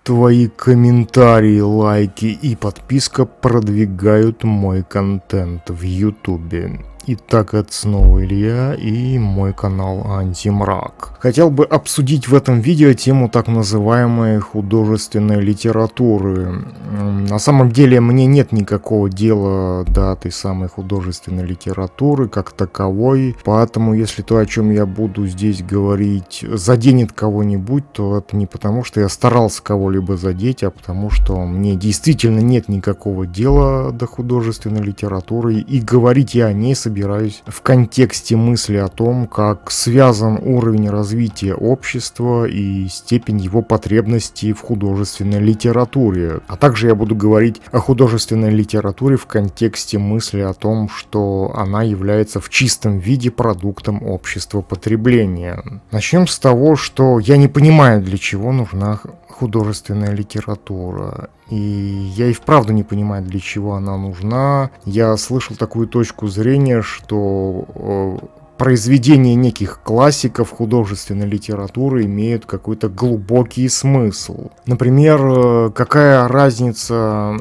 Твои комментарии, лайки и подписка продвигают мой контент в Ютубе. Итак, это снова Илья и мой канал Антимрак. Хотел бы обсудить в этом видео тему так называемой художественной литературы. На самом деле мне нет никакого дела до этой самой художественной литературы как таковой, поэтому если то, о чем я буду здесь говорить, заденет кого-нибудь, то это не потому, что я старался кого-либо задеть, а потому что мне действительно нет никакого дела до художественной литературы, и говорить я о ней собираюсь в контексте мысли о том, как связан уровень развития общества и степень его потребностей в художественной литературе. А также я буду говорить о художественной литературе в контексте мысли о том, что она является в чистом виде продуктом общества потребления. Начнем с того, что я не понимаю, для чего нужна художественная литература. И я и вправду не понимаю, для чего она нужна. Я слышал такую точку зрения, что произведения неких классиков художественной литературы имеют какой-то глубокий смысл. Например, какая разница,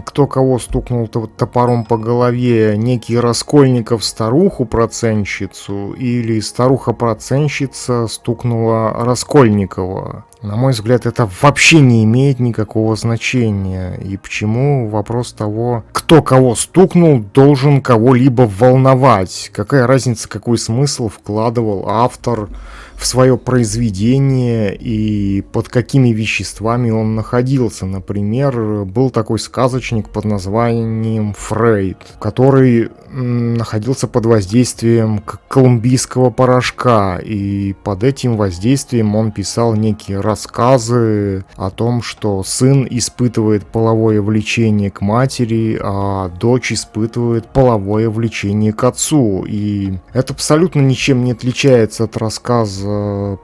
кто кого стукнул топором по голове, некий Раскольников старуху-проценщицу или старуха-проценщица стукнула Раскольникова? На мой взгляд, это вообще не имеет никакого значения. И почему вопрос того, кто кого стукнул, должен кого-либо волновать? Какая разница, какой смысл вкладывал автор в свое произведение и под какими веществами он находился? Например, был такой сказочник под названием Фрейд, который находился под воздействием колумбийского порошка, и под этим воздействием он писал некие рассказы о том, что сын испытывает половое влечение к матери, а дочь испытывает половое влечение к отцу. И это абсолютно ничем не отличается от рассказа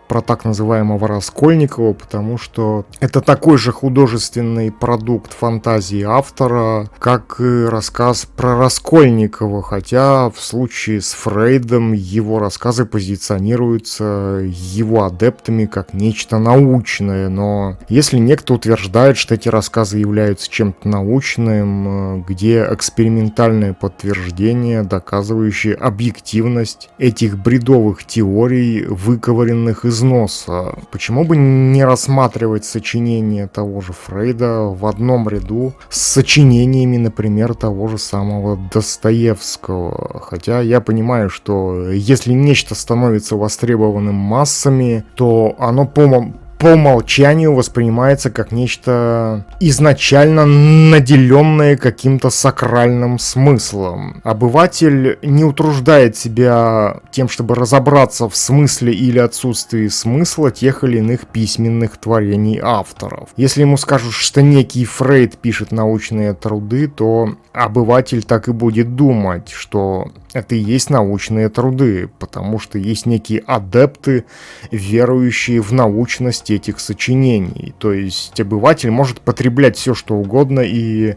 про так называемого Раскольникова, потому что это такой же художественный продукт фантазии автора, как и рассказ про Раскольникова, хотя в случае с Фрейдом его рассказы позиционируются его адептами как нечто научное, но если некто утверждает, что эти рассказы являются чем-то научным, где экспериментальное подтверждение, доказывающее объективность этих бредовых теорий, выковыренных из носа. Почему бы не рассматривать сочинения того же Фрейда в одном ряду с сочинениями, например, того же самого Достоевского? Хотя я понимаю, что если нечто становится востребованным массами, то оно по умолчанию воспринимается как нечто изначально наделенное каким-то сакральным смыслом. Обыватель не утруждает себя тем, чтобы разобраться в смысле или отсутствии смысла тех или иных письменных творений авторов. Если ему скажут, что некий Фрейд пишет научные труды, то обыватель так и будет думать, что это и есть научные труды, потому что есть некие адепты, верующие в научность этих сочинений. То есть обыватель может потреблять все, что угодно и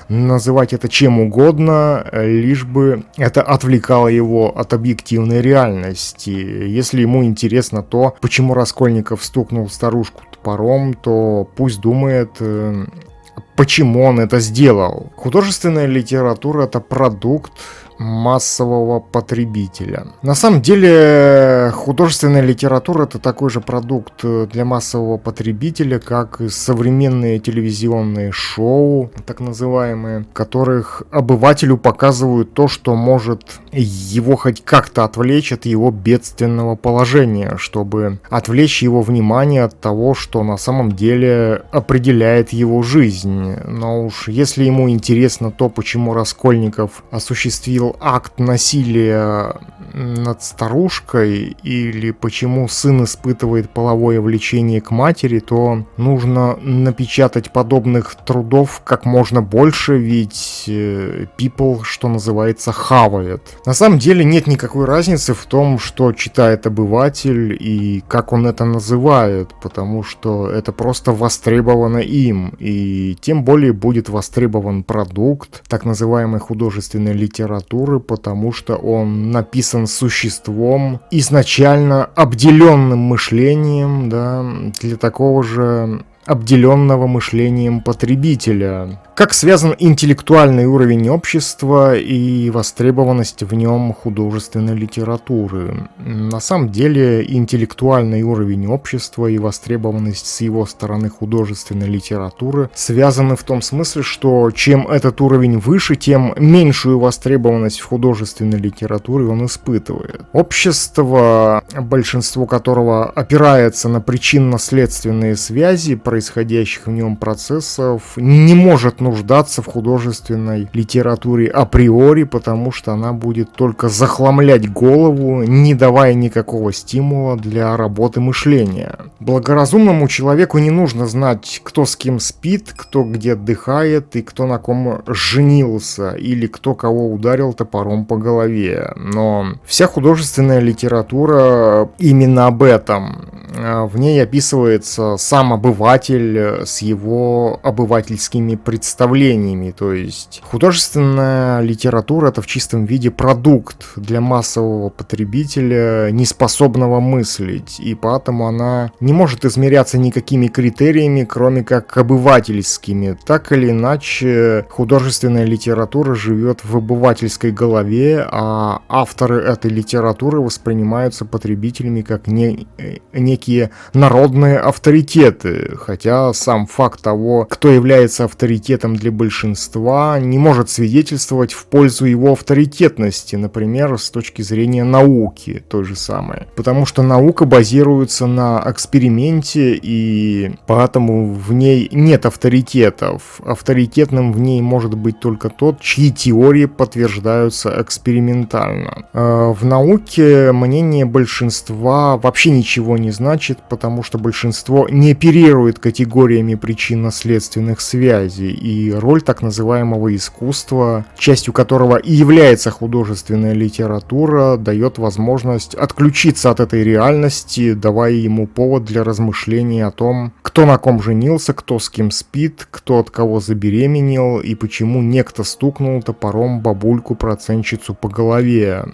называть это чем угодно, лишь бы это отвлекало его от объективной реальности. Если ему интересно то, почему Раскольников стукнул старушку топором, то пусть думает, почему он это сделал. Художественная литература — это продукт массового потребителя. На самом деле художественная литература — это такой же продукт для массового потребителя, как и современные телевизионные шоу, так называемые, в которых обывателю показывают то, что может его хоть как-то отвлечь от его бедственного положения, чтобы отвлечь его внимание от того, что на самом деле определяет его жизнь. Но уж если ему интересно то, почему Раскольников осуществил акт насилия над старушкой или почему сын испытывает половое влечение к матери, то нужно напечатать подобных трудов как можно больше, ведь people, что называется, хавает. На самом деле нет никакой разницы в том, что читает обыватель и как он это называет, потому что это просто востребовано им, и тем более будет востребован продукт так называемой художественной литературы, потому что он написан существом, изначально обделенным мышлением, да, для такого же обделенного мышлением потребителя. Как связан интеллектуальный уровень общества и востребованность в нем художественной литературы? На самом деле, интеллектуальный уровень общества и востребованность с его стороны художественной литературы связаны в том смысле, что чем этот уровень выше, тем меньшую востребованность в художественной литературе он испытывает. Общество, большинство которого опирается на причинно-следственные связи происходящих в нем процессов, не может нуждаться в художественной литературе априори, потому что она будет только захламлять голову, не давая никакого стимула для работы мышления. Благоразумному человеку не нужно знать, кто с кем спит, кто где отдыхает и кто на ком женился, или кто кого ударил топором по голове. Но вся художественная литература именно об этом. В ней описывается сам обыватель с его обывательскими представлениями. То есть художественная литература — это в чистом виде продукт для массового потребителя, не способного мыслить, и поэтому она не может измеряться никакими критериями, кроме как обывательскими. Так или иначе, художественная литература живет в обывательской голове, а авторы этой литературы воспринимаются потребителями как некие народные авторитеты, хотя сам факт того, кто является авторитетом для большинства, не может свидетельствовать в пользу его авторитетности, например, с точки зрения науки той же самой. Потому что наука базируется на эксперименте, и поэтому в ней нет авторитетов. Авторитетным в ней может быть только тот, чьи теории подтверждаются экспериментально. В науке мнение большинства вообще ничего не значит, потому что большинство не оперирует категориями причинно-следственных связей, и роль так называемого искусства, частью которого и является художественная литература, дает возможность отключиться от этой реальности, давая ему повод для размышления о том, кто на ком женился, кто с кем спит, кто от кого забеременел и почему некто стукнул топором бабульку-процентщицу по голове.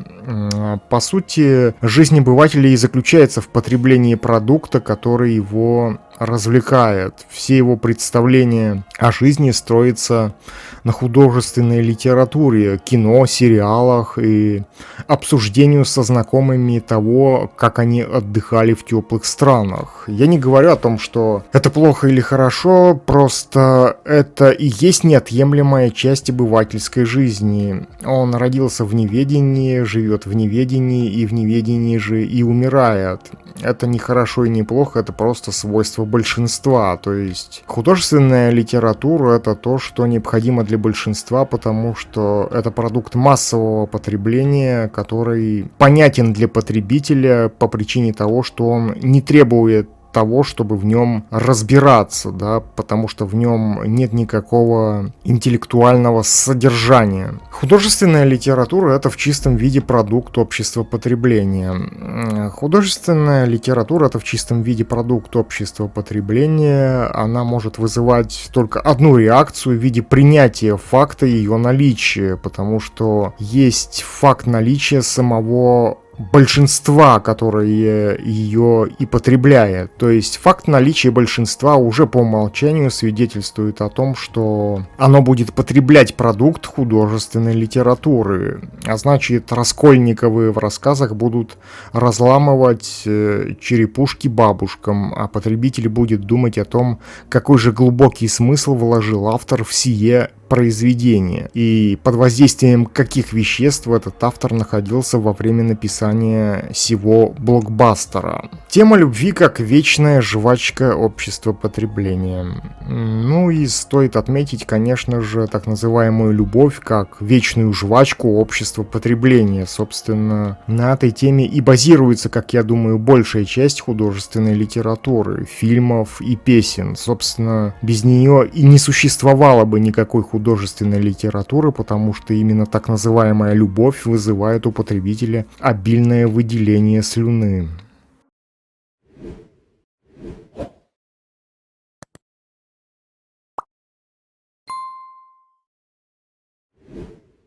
По сути, жизнь обывателя и заключается в потреблении продукта, который его развлекает. Все его представления о жизни строятся на художественной литературе, кино, сериалах и обсуждению со знакомыми того, как они отдыхали в теплых странах. Я не говорю о том, что это плохо или хорошо, просто это и есть неотъемлемая часть обывательской жизни. Он родился в неведении, живет в неведении, и в неведении же и умирает. Это не хорошо и не плохо, это просто свойство большинства. То есть художественная литература — это то, что необходимо для большинства, потому что это продукт массового потребления, который понятен для потребителя по причине того, что он не требует того, чтобы в нем разбираться, да, потому что в нем нет никакого интеллектуального содержания. Художественная литература — это в чистом виде продукт общества потребления. Художественная литература — это в чистом виде продукт общества потребления. Она может вызывать только одну реакцию в виде принятия факта ее наличия, потому что есть факт наличия самого большинства, которое ее и потребляет. То есть факт наличия большинства уже по умолчанию свидетельствует о том, что оно будет потреблять продукт художественной литературы. А значит, Раскольниковы в рассказах будут разламывать черепушки бабушкам, а потребитель будет думать о том, какой же глубокий смысл вложил автор в сие произведение и под воздействием каких веществ этот автор находился во время написания сего блокбастера. Тема любви как вечная жвачка общества потребления. Ну и стоит отметить, конечно же, так называемую любовь как вечную жвачку общества потребления. Собственно, на этой теме и базируется, как я думаю, большая часть художественной литературы, фильмов и песен. Собственно, без нее и не существовало бы никакой художественной литературы, потому что именно так называемая любовь вызывает у потребителя обильное выделение слюны.